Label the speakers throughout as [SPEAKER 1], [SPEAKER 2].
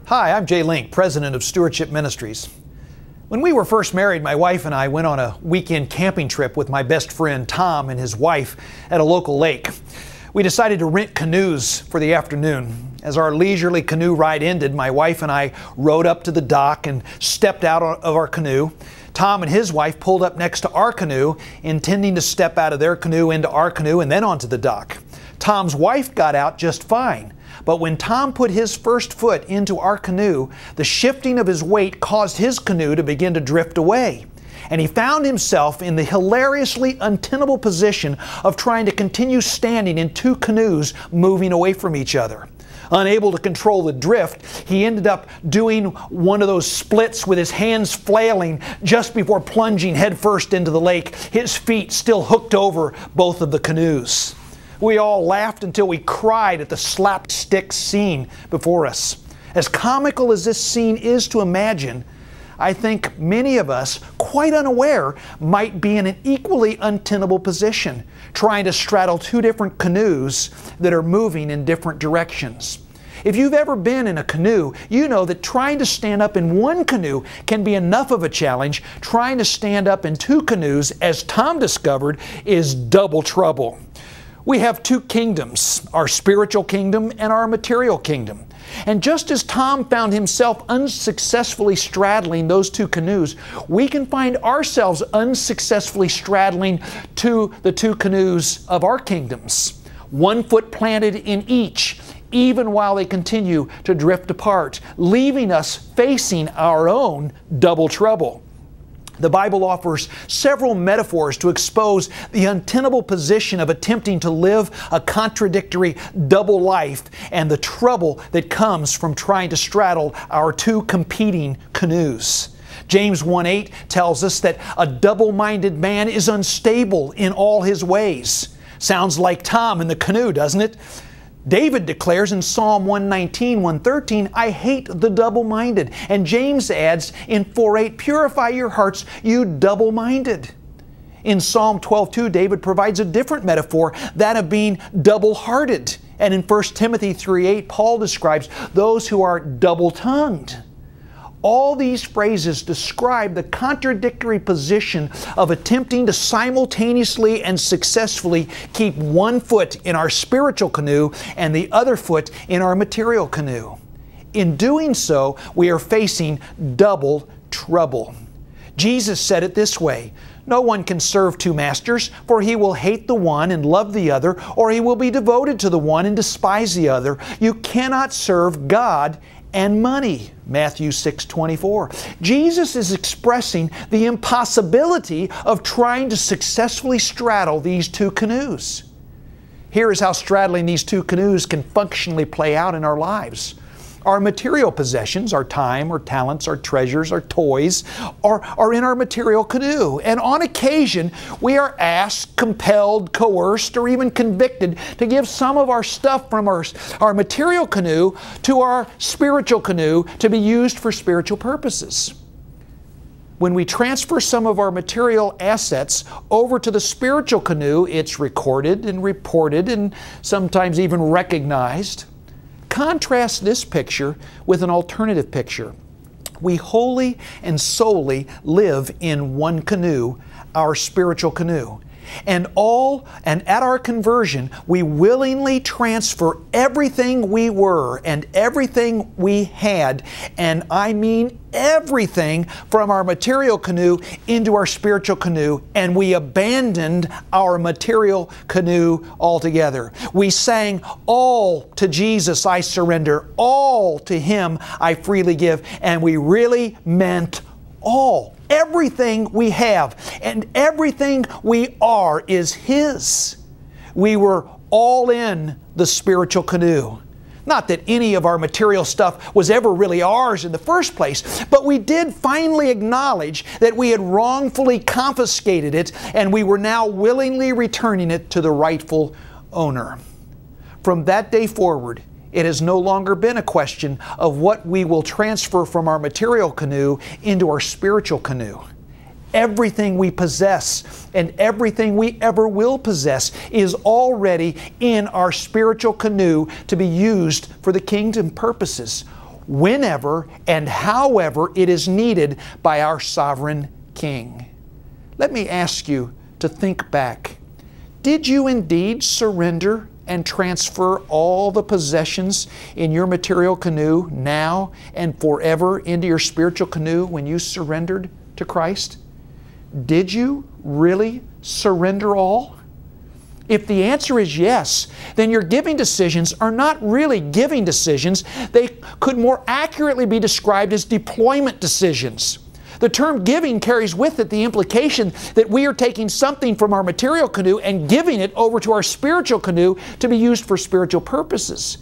[SPEAKER 1] Hi, I'm Jay Link, president of Stewardship Ministries. When we were first married, my wife and I went on a weekend camping trip with my best friend Tom and his wife at a local lake. We decided to rent canoes for the afternoon. As our leisurely canoe ride ended, my wife and I rowed up to the dock and stepped out of our canoe. Tom and his wife pulled up next to our canoe, intending to step out of their canoe into our canoe and then onto the dock. Tom's wife got out just fine. But when Tom put his first foot into our canoe, the shifting of his weight caused his canoe to begin to drift away. And he found himself in the hilariously untenable position of trying to continue standing in two canoes moving away from each other. Unable to control the drift, he ended up doing one of those splits with his hands flailing just before plunging headfirst into the lake, his feet still hooked over both of the canoes. We all laughed until we cried at the slapstick scene before us. As comical as this scene is to imagine, I think many of us, quite unaware, might be in an equally untenable position, trying to straddle two different canoes that are moving in different directions. If you've ever been in a canoe, you know that trying to stand up in one canoe can be enough of a challenge. Trying to stand up in two canoes, as Tom discovered, is double trouble. We have two kingdoms, our spiritual kingdom and our material kingdom. And just as Tom found himself unsuccessfully straddling those two canoes, we can find ourselves unsuccessfully straddling the two canoes of our kingdoms. One foot planted in each, even while they continue to drift apart, leaving us facing our own double trouble. The Bible offers several metaphors to expose the untenable position of attempting to live a contradictory double life and the trouble that comes from trying to straddle our two competing canoes. James 1:8 tells us that a double-minded man is unstable in all his ways. Sounds like Tom in the canoe, doesn't it? David declares in Psalm 119, 113, I hate the double-minded. And James adds in 4:8, purify your hearts, you double-minded. In Psalm 12:2, David provides a different metaphor, that of being double-hearted. And in 1 Timothy 3:8, Paul describes those who are double-tongued. All these phrases describe the contradictory position of attempting to simultaneously and successfully keep one foot in our spiritual canoe and the other foot in our material canoe. In doing so, we are facing double trouble. Jesus said it this way, no one can serve two masters, for he will hate the one and love the other, or he will be devoted to the one and despise the other. You cannot serve God and money. Matthew 6:24. Jesus is expressing the impossibility of trying to successfully straddle these two canoes. Here is how straddling these two canoes can functionally play out in our lives. Our material possessions, our time, our talents, our treasures, our toys, are in our material canoe. And on occasion, we are asked, compelled, coerced, or even convicted to give some of our stuff from our material canoe to our spiritual canoe to be used for spiritual purposes. When we transfer some of our material assets over to the spiritual canoe, it's recorded and reported and sometimes even recognized. Contrast this picture with an alternative picture. We wholly and solely live in one canoe, our spiritual canoe. And at our conversion, we willingly transfer everything we were and everything we had, and I mean everything, from our material canoe into our spiritual canoe, and we abandoned our material canoe altogether. We sang, all to Jesus I surrender, all to Him I freely give, and we really meant all. Everything we have and everything we are is His. We were all in the spiritual canoe. Not that any of our material stuff was ever really ours in the first place, but we did finally acknowledge that we had wrongfully confiscated it and we were now willingly returning it to the rightful owner. From that day forward, it has no longer been a question of what we will transfer from our material canoe into our spiritual canoe. Everything we possess and everything we ever will possess is already in our spiritual canoe to be used for the kingdom purposes. whenever and however it is needed by our sovereign King. Let me ask you to think back. Did you indeed surrender and transfer all the possessions in your material canoe now and forever into your spiritual canoe when you surrendered to Christ? Did you really surrender all? If the answer is yes, then your giving decisions are not really giving decisions. They could more accurately be described as deployment decisions. The term giving carries with it the implication that we are taking something from our material canoe and giving it over to our spiritual canoe to be used for spiritual purposes.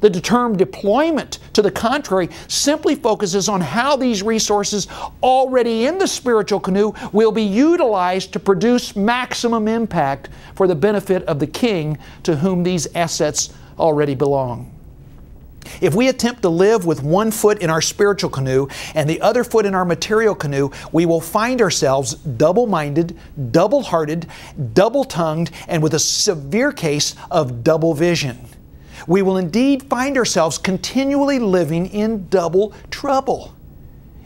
[SPEAKER 1] The term deployment, to the contrary, simply focuses on how these resources already in the spiritual canoe will be utilized to produce maximum impact for the benefit of the King to whom these assets already belong. If we attempt to live with one foot in our spiritual canoe and the other foot in our material canoe, we will find ourselves double-minded, double-hearted, double-tongued, and with a severe case of double vision. We will indeed find ourselves continually living in double trouble.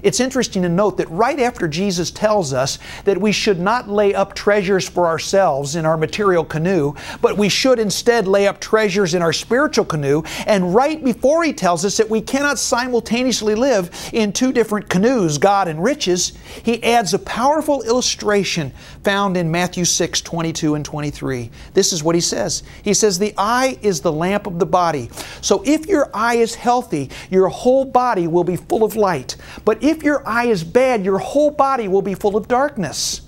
[SPEAKER 1] It's interesting to note that right after Jesus tells us that we should not lay up treasures for ourselves in our material canoe, but we should instead lay up treasures in our spiritual canoe, and right before He tells us that we cannot simultaneously live in two different canoes, God and riches, He adds a powerful illustration found in Matthew 6:22 and 23. This is what He says. He says, "The eye is the lamp of the body. So if your eye is healthy, your whole body will be full of light. But if your eye is bad, your whole body will be full of darkness.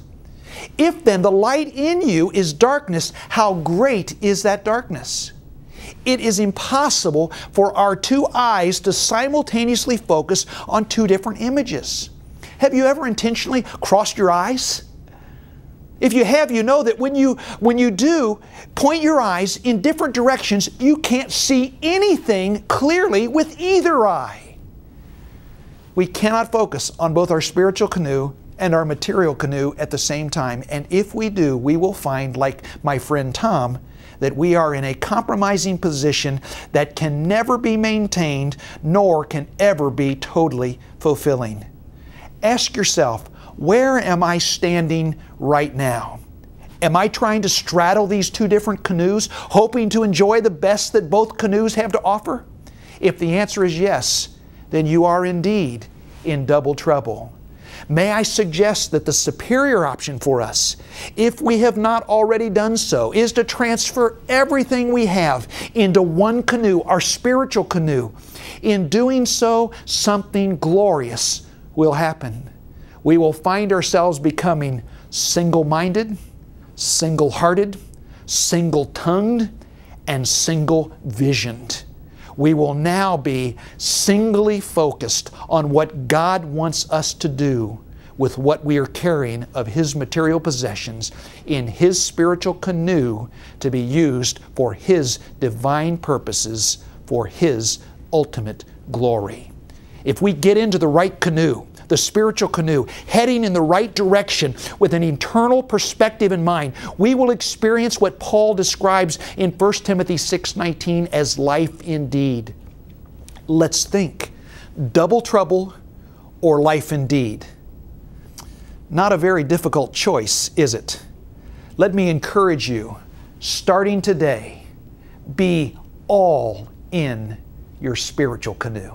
[SPEAKER 1] If then the light in you is darkness, how great is that darkness?" It is impossible for our two eyes to simultaneously focus on two different images. Have you ever intentionally crossed your eyes? If you have, you know that when you do point your eyes in different directions, you can't see anything clearly with either eye. We cannot focus on both our spiritual canoe and our material canoe at the same time. And if we do, we will find, like my friend Tom, that we are in a compromising position that can never be maintained nor can ever be totally fulfilling. Ask yourself, where am I standing right now? Am I trying to straddle these two different canoes, hoping to enjoy the best that both canoes have to offer? If the answer is yes, then you are indeed in double trouble. May I suggest that the superior option for us, if we have not already done so, is to transfer everything we have into one canoe, our spiritual canoe. In doing so, something glorious will happen. We will find ourselves becoming single-minded, single-hearted, single-tongued, and single-visioned. We will now be singly focused on what God wants us to do with what we are carrying of His material possessions in His spiritual canoe to be used for His divine purposes, for His ultimate glory. If we get into the right canoe, the spiritual canoe, heading in the right direction with an eternal perspective in mind, we will experience what Paul describes in 1 Timothy 6:19 as life indeed. Let's think. Double trouble or life indeed? Not a very difficult choice, is it? Let me encourage you, starting today, be all in your spiritual canoe.